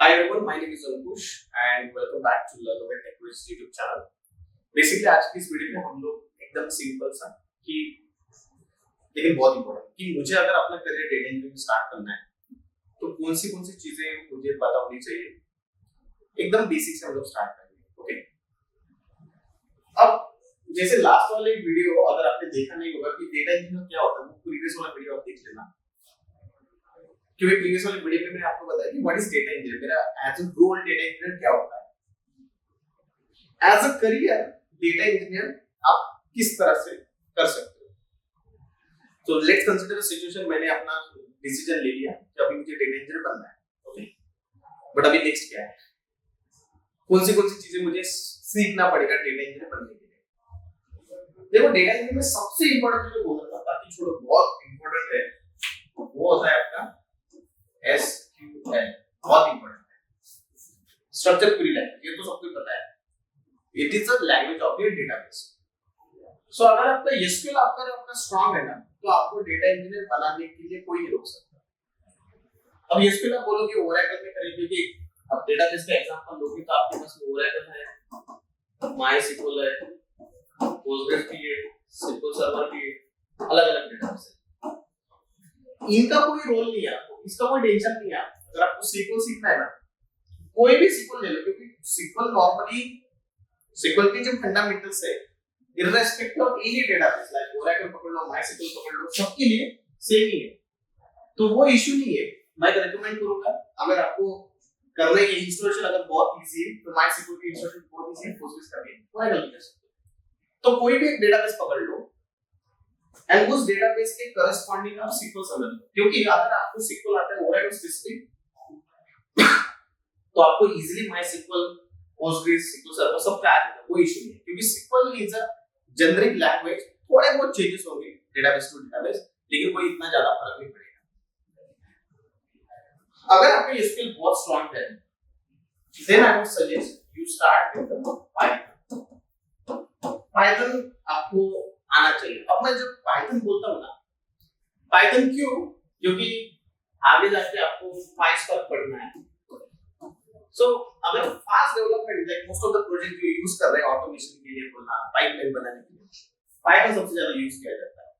Hi everyone, my name is Ankush and welcome back to Learn Away Technologies YouTube channel. Basically आज की इस video में हम लोग एकदम सिंपल सा कि लेकिन बहुत इंपॉर्टेंट कि मुझे अगर अपना करियर डेटा एंट्री में स्टार्ट करना है तो कौन सी चीजें मुझे पता होनी चाहिए, एकदम बेसिक से हम लोग स्टार्ट करेंगे. ओके, अब जैसे लास्ट वाले वीडियो अगर आपने देखा नहीं होगा कि डेटा एंट्री में क्या होता है, वो प्रीवियस वाला वीडियो आप देख लेना, क्योंकि प्रीवियस वाले वीडियो में मैंने आपको बताया कि व्हाट इज डेटा इंजीनियर, मेरा as a role data engineer क्या होता है. As a career data engineer आप किस तरह से कर सकते हो. तो लेट्स कंसीडर अ सिचुएशन, मैंने अपना डिसीजन ले लिया कि अभी मुझे डेटा इंजीनियर बनना है. ओके, बट अभी नेक्स्ट क्या है, कौन सी चीजें मुझे सीखना पड़ेगा डेटा इंजीनियर बनने के लिए. देखो, डेटा इंजीनियर में सबसे इंपॉर्टेंट जो बोल रहा था, बाकी छोड़ो, बहुत इंपॉर्टेंट है, वो होता है आपका SQL. बहुत इंपॉर्टेंट है, स्ट्रक्चर क्वेरी लैंग्वेज. ये तो सबको पता है, it is a language of your database. So अगर आपका SQL आपका स्ट्रांग है ना, तो आपको डेटा इंजीनियर बनाने के लिए कोई नहीं रोक सकता. अब SQL आप बोलोगे ओरेकल में करेंगे, कि अब डेटाबेस का एग्जांपल लोगे तो आपके पास ओरेकल है, MySQL है, PostgreSQL है, SQL सर्वर भी है, अलग-अलग डेटाबेस है. इनका कोई रोल नहीं है आपको, इसका कोई टेंशन नहीं है. अगर आपको SQL सीखना है ना, कोई भी SQL ले लो, क्योंकि SQL नॉर्मली SQL के जो फंडामेंटल्स है, irrespective of any database like Oracle पकड़ लो, MySQL पकड़ लो, सबके लिए सेम ही है. तो वो इशू नहीं है. मैं रेकमेंड करूंगा, अगर आपको करना है इंस्टॉलेशन अगर बहुत इजी है तो MySQL की इंस्टॉलेशन बहुत इजी है, Postgres का भी ओरेकल भी कर सकते हो. तो कोई भी एक डेटाबेस पकड़ लो एंड उस डेटाबेस के करस्पॉन्डिंग आप SQL समझ लो, क्योंकि अगर आपको SQL आता है ओरेकल स्पेसिफिक तो आपको easily MySQL, Postgres, SQL server सब का आ जाएगा, कोई इशू नहीं है. क्योंकि SQL is a generic language, थोड़े बहुत चेंजेस होंगे डेटाबेस टू डेटाबेस, लेकिन कोई इतना ज्यादा फर्क नहीं पड़ेगा. अगर आपका SQL बहुत स्ट्रांग है, then I would suggest you start with Python. Python आपको आना चाहिए. अब मैं जब पाइथन बोलता हूं ना, पाइथन क्यों, क्योंकि आगे जाके आपको PySpark पढ़ना है. सो अगर fast development like most of the project जो यूज कर रहे हैं ऑटोमेशन के लिए, बोलना पाइपलाइन बनाने के लिए, पाइथन सबसे ज्यादा यूज किया जाता है.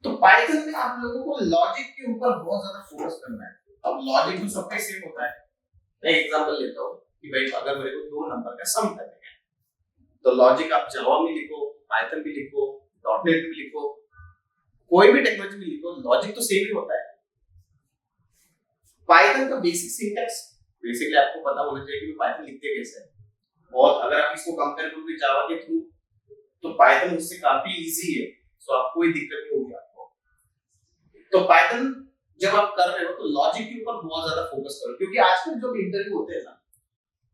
तो पाइथन में आप लोगों को लॉजिक के ऊपर बहुत ज्यादा फोकस करना है. अब लॉजिक तो सबका सेम होता है. मैं एग्जांपल लेता हूं कि भाई अगर मेरे को दो नंबर का सम करना है, तो लॉजिक आप जावा में लिखो, पाइथन में लिखो, डॉटनेट में लिखो, कोई भी टेक्नोलॉजी में लिखो, लॉजिक तो सेम ही होता है. पाइथन का बेसिक सिंटैक्स बेसिकली आपको पता होना चाहिए कि पाइथन लिखते कैसे हैं. और अगर आप इसको कंपेयर करोगे जावा के थ्रू, तो पाइथन उससे काफी इजी है. सो आपको कोई दिक्कत नहीं होगी आपको. तो पाइथन जब आप कर रहे हो तो लॉजिक के ऊपर बहुत ज्यादा फोकस करो, क्योंकि आजकल जो इंटरव्यू होते हैं ना,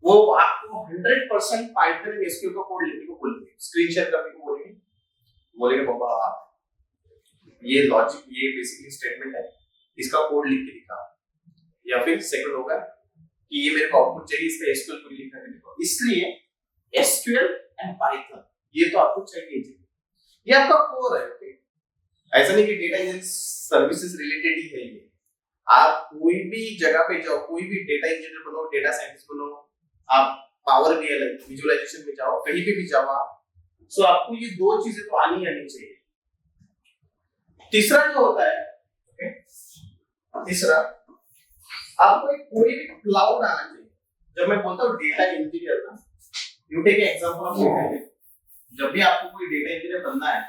वो आपको 100% पाइथन एंड एसक्यूएल का कोड लिखने को बोलेंगे, स्क्रीन शेयर करने को बोलेंगे बाबा ये लॉजिक, ये बेसिकली स्टेटमेंट है, इसका कोड लिख के दिखाओ. या फिर सेकंड होगा कि ये मेरे को आउटपुट चाहिए, इसका एसक्यूएल कोड लिख के दिखाओ. इसलिए एसक्यूएल एंड पाइथन ये तो आपको चाहिए, ये आपका कोर है. ओके, ऐसा नहीं कि डेटा इंजीनियरिंग सर्विसेज रिलेटेड ही है ये. आप कोई भी जगह पे जाओ, कोई भी डेटा इंजीनियर बनो, डेटा साइंटिस्ट बनो, आप पावर बीआई विजुअलाइजेशन में जाओ, कहीं पे भी जाओ आप, सो आपको ये दो चीजें तो आनी चाहिए. तीसरा जो होता है, ओके, तीसरा आपको कोई भी क्लाउड आना चाहिए. जब मैं बोलता हूँ डेटा इंजीनियर ना, you take example of data. जब भी आपको कोई डेटा इंजीनियर बनना है,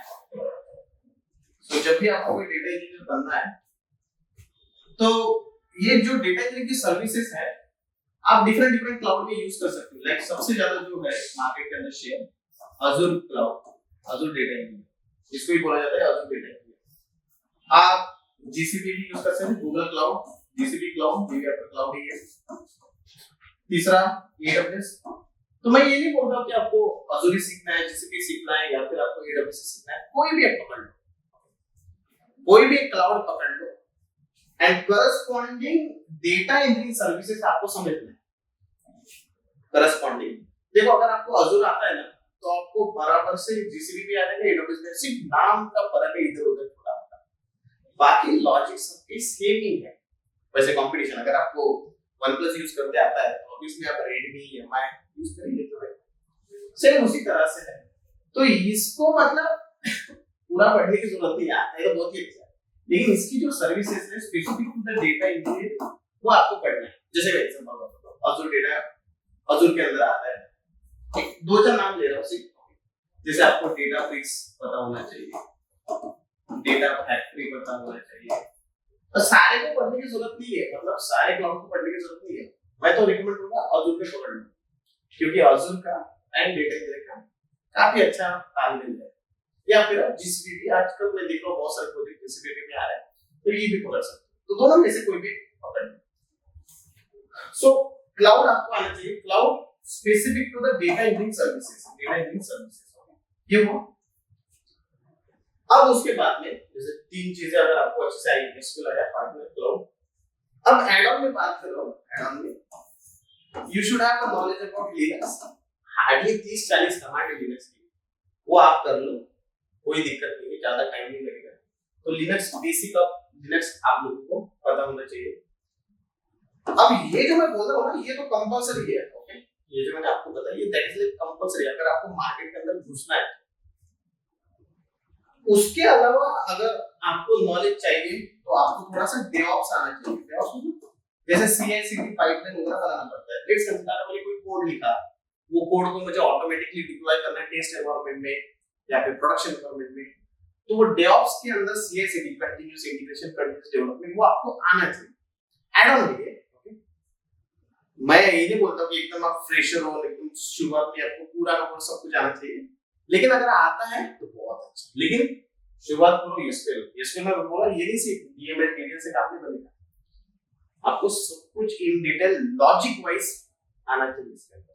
तो जब भी आपको कोई डेटा इंजीनियर बनना है, तो ये जो डेटा इंजीनियरिंग की सर्विसेज है, आप डिफरेंट क्लाउड में यूज कर सकते हो. लाइक सबसे ज्यादा जो है मार्केट के अंदर share, Azzur cloud, Azzur data engineer, इसको ही बोला जाता है अजूर डेटा इंजीनियर. आप जीसीपी भी यूज कर सकते हैं, गूगल क्लाउड, जीसीपी क्लाउड, ये आपका क्लाउड ही है. तीसरा एडब्ल्यूएस. तो मैं ये नहीं बोलता कि आपको अजूर ही सीखना है, जीसीपी सीखना है, या फिर आपको एडब्ल्यूएस सीखना है. कोई भी एक पकड़ लो, कोई भी एक क्लाउड पकड़ लो, and corresponding data engineering services आपको समझना है. करस्पॉन्डिंग देखो, अगर आपको अजूर आता है ना, तो आपको बराबर से जीसीपी भी आ जाएगा, एडब्ल्यूएस में. सिर्फ नाम का फर्क है इधर उधर थोड़ा, बाकी लॉजिक सबके सेम ही है. वैसे कंपटीशन अगर आपको OnePlus यूज करते आता है तो ऑब्वियसली आप Redmi MI यूज करेंगे तो भाई सेम उसी तरह से है। तो इसको मतलब पूरा पढ़ने की जरूरत नहीं है, ये तो बहुत ही अच्छा है, लेकिन इसकी जो सर्विसेज है specific to the data engineer वो आपको पढ़ना है। जैसे मैं एग्जांपल बताता हूं, अजूर डेटा, अजूर के अंदर आता है, दो चार नाम ले रहा हूँ सिर्फ, जैसे आपको डेटा ब्रिक्स पता होना चाहिए, डेटा फैक्ट्री पता होना चाहिए, तो सारे को पढ़ने की जरूरत नहीं है, मतलब सारे क्लाउड को पढ़ने की जरूरत नहीं है। मैं तो रिकमेंड करूंगा अजूर पे पढ़ लो, क्योंकि अजूर का एंड डेटा इंजीनियर का काफी अच्छा तालमेल है। या फिर आप जीसीपी, आजकल मैं देख रहा हूँ बहुत सारे प्रोजेक्ट जीसीपी में आ रहे हैं, तो ये भी पढ़ सकते हो, तो दोनों में से कोई भी पकड़ लो। सो क्लाउड आपको आना चाहिए, cloud specific to the data engineering services, data engineering services ये हो। अब उसके बाद में जैसे तीन चीजें अगर आपको अच्छे से आई, एसक्यूएल आया, पार्टनर, क्लाउड, अब ऐड ऑन में बात कर रहा हूं, ऐड ऑन में you should have a knowledge about Linux, hardly 30-40 command है लिनक्स की, वो आप कर लो, कोई दिक्कत नहीं है, ज्यादा टाइम नहीं लगेगा। तो लिनक्स बेसिक ऑफ लिनक्स आप लोगों को पता होना चाहिए। अब ये जो मैं बोल रहा हूं ना, ये तो कंपलसरी है, ओके, ये जो मैंने आपको बताया ये दैट इज कंपलसरी, अगर आपको मार्केट के अंदर घुसना है। उसके अलावा अगर आपको नॉलेज चाहिए तो आपको थोड़ा सा डेवऑप्स आना चाहिए। डेवऑप्स जैसे CI/CD पाइपलाइन वगैरह बनाना पड़ता है। लेट्स कंसीडर मैंने कोई कोड लिखा, वो कोड को मुझे ऑटोमेटिकली डिप्लॉय करना है टेस्ट एनवायरनमेंट में या फिर प्रोडक्शन एनवायरनमेंट में, तो वो डेवऑप्स के अंदर CI/CD continuous integration, continuous development वो आपको आना चाहिए। ऐड ऑन है, ओके। मैं ये नहीं बोलता कि एकदम आप फ्रेशर हो, लेकिन शुरुआत में आपको पूरा का पूरा सब कुछ आना चाहिए, लेकिन अगर आता है तो बहुत अच्छा, लेकिन शुरुआत करो एसक्यूएल में बोला, ये नहीं सिर्फ डीएमएल टीडीएल से काम नहीं बनेगा, आपको सब कुछ इन डिटेल लॉजिक वाइज आना चाहिए इसके अंदर।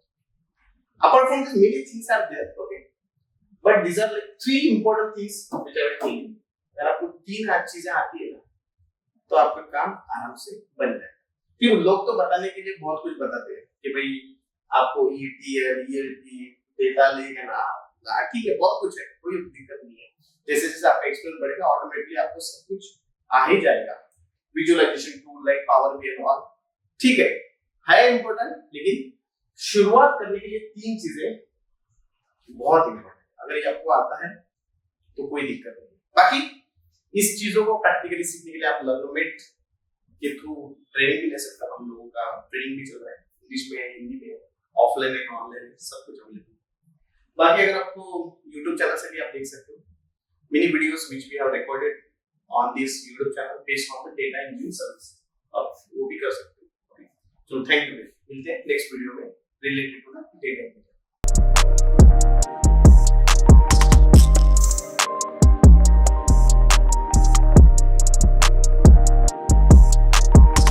Apart from this many things are there, okay, but these are like three important things which I will tell you. अगर आपको तीन चीजें आती है ना तो आपका काम आराम से बन जाएगा। फिर लोग तो बताने के लिए बहुत कुछ बताते हैं कि भाई आपको ETL, ELT, डेटा लेक है ना, ठीक है, बहुत कुछ है, कोई दिक्कत नहीं है। जैसे जैसे आपका एक्सपीरियंस बढ़ेगा ऑटोमेटिकली आपको सब कुछ आ ही जाएगा। Visualisation tool like power BI और ठीक है इंपॉर्टेंट, लेकिन शुरुआत करने के लिए तीन चीजें बहुत इंपॉर्टेंट, अगर ये आपको आता है तो कोई दिक्कत नहीं। बाकी इस चीजों को प्रैक्टिकली सीखने के लिए आप लर्नोमेट के थ्रू ट्रेनिंग भी ले सकते हो, हम लोगों का ट्रेनिंग भी चल रहा है, इंग्लिश में, हिंदी में, ऑफलाइन है, ऑनलाइन है, सब कुछ अवेलेबल। बाकी अगर आपको YouTube चैनल से भी आप देख सकते हो many videos which we have recorded on this YouTube channel based on the data engineering service, आप वो भी कर सकते हो। तो थैंक यू, मिलते हैं नेक्स्ट वीडियो में रिलेटेड टू द डेटा।